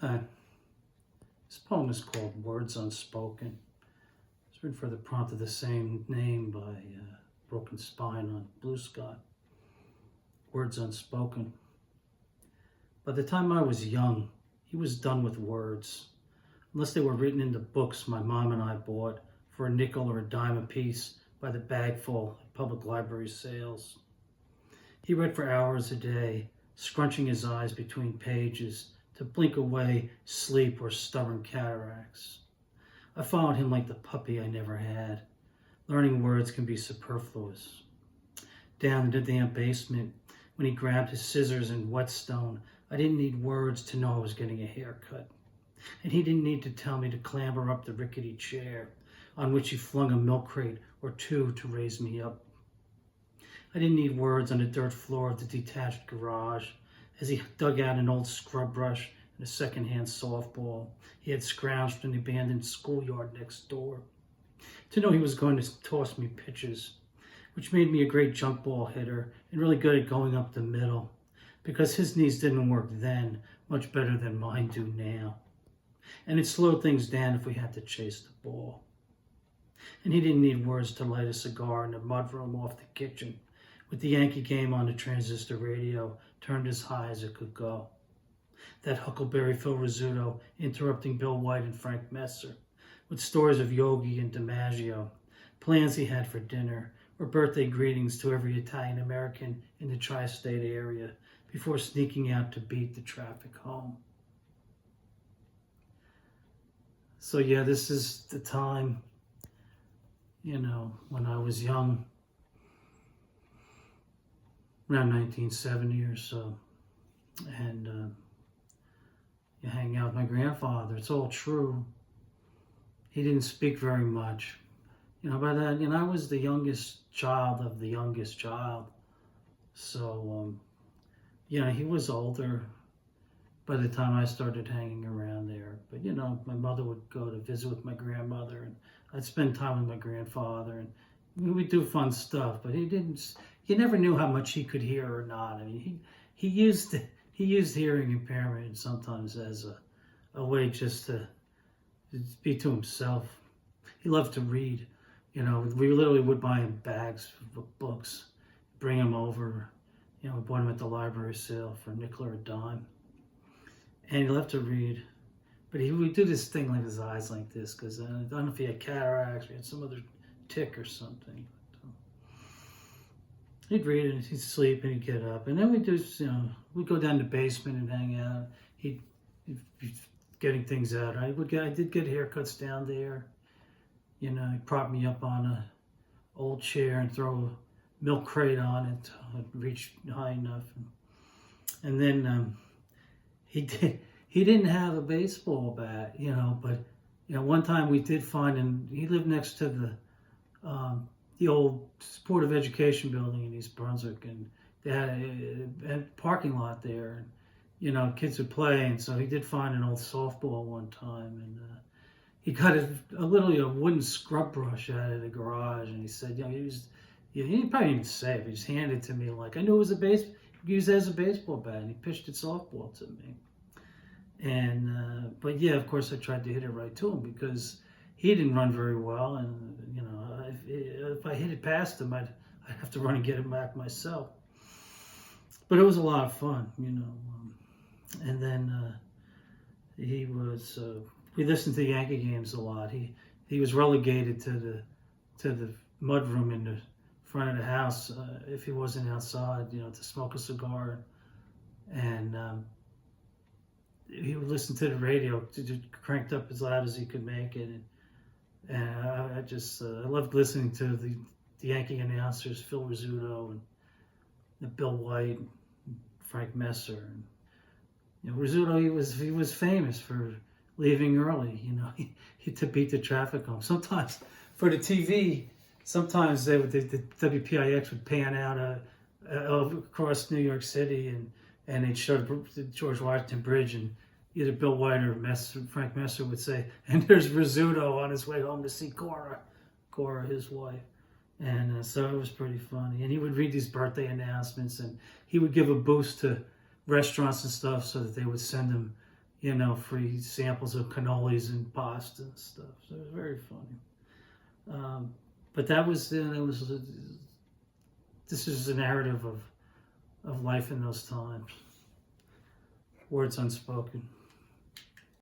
Uh, this poem is called Words Unspoken. It's written for the prompt of the same name by Broken Spine on Blue Sky. Words Unspoken. By the time I was young, he was done with words, unless they were written into books my mom and I bought for a nickel or a dime apiece by the bagful at public library sales. He read for hours a day, scrunching his eyes between pages to blink away sleep or stubborn cataracts. I followed him like the puppy I never had. Learning words can be superfluous. Down in the damp basement, when he grabbed his scissors and whetstone, I didn't need words to know I was getting a haircut. And he didn't need to tell me to clamber up the rickety chair on which he flung a milk crate or two to raise me up. I didn't need words on the dirt floor of the detached garage as he dug out an old scrub brush and a second-hand softball he had scrounged in the abandoned schoolyard next door, to know he was going to toss me pitches, which made me a great junk ball hitter and really good at going up the middle, because his knees didn't work then much better than mine do now. And it slowed things down if we had to chase the ball. And he didn't need words to light a cigar in the mudroom off the kitchen, with the Yankee game on the transistor radio turned as high as it could go. That Huckleberry Phil Rizzuto interrupting Bill White and Frank Messer, with stories of Yogi and DiMaggio, plans he had for dinner, or birthday greetings to every Italian American in the tri-state area before sneaking out to beat the traffic home. So yeah, this is the time, when I was young, around 1970 or so, and you hang out with my grandfather. It's all true. He didn't speak very much. By then, I was the youngest child of the youngest child. So, he was older by the time I started hanging around there. But, my mother would go to visit with my grandmother, and I'd spend time with my grandfather, and we'd do fun stuff. But you never knew how much he could hear or not. I mean, he used hearing impairment sometimes as a way just to be to himself. He loved to read. We literally would buy him bags of books, bring him over. We bought him at the library sale for a nickel or a dime. And he loved to read. But he would do this thing like his eyes like this, because I don't know if he had cataracts or he had some other tick or something. He'd read and he'd sleep and he'd get up. And then we'd go down the basement and hang out. He'd be getting things out. I did get haircuts down there. He'd prop me up on a old chair and throw a milk crate on it. I'd reach high enough. And then he didn't have a baseball bat, but one time we did find, and he lived next to the old supportive education building in East Brunswick, and they had a parking lot there, and kids would play, and so he did find an old softball one time, and he got a wooden scrub brush out of the garage, and he said, he probably didn't say it, but he just handed it to me like, I knew it was used as a baseball bat, and he pitched it softball to me. And, but yeah, of course I tried to hit it right to him because he didn't run very well, and if I hit it past him, I'd have to run and get it back myself. But it was a lot of fun, And then we listened to the Yankee games a lot. He was relegated to the mudroom in the front of the house if he wasn't outside, to smoke a cigar, and he would listen to the radio, cranked up as loud as he could make it. And I loved listening to the Yankee announcers, Phil Rizzuto and Bill White, and Frank Messer. And, Rizzuto, he was famous for leaving early. He to beat the traffic home. Sometimes for the TV, the WPIX would pan out across New York City, and they'd show the George Washington Bridge, and either Bill White or Frank Messer would say, and there's Rizzuto on his way home to see Cora, his wife. And so it was pretty funny. And he would read these birthday announcements, and he would give a boost to restaurants and stuff so that they would send him, you know, free samples of cannolis and pasta and stuff. So it was very funny. But this is a narrative of life in those times. Words unspoken.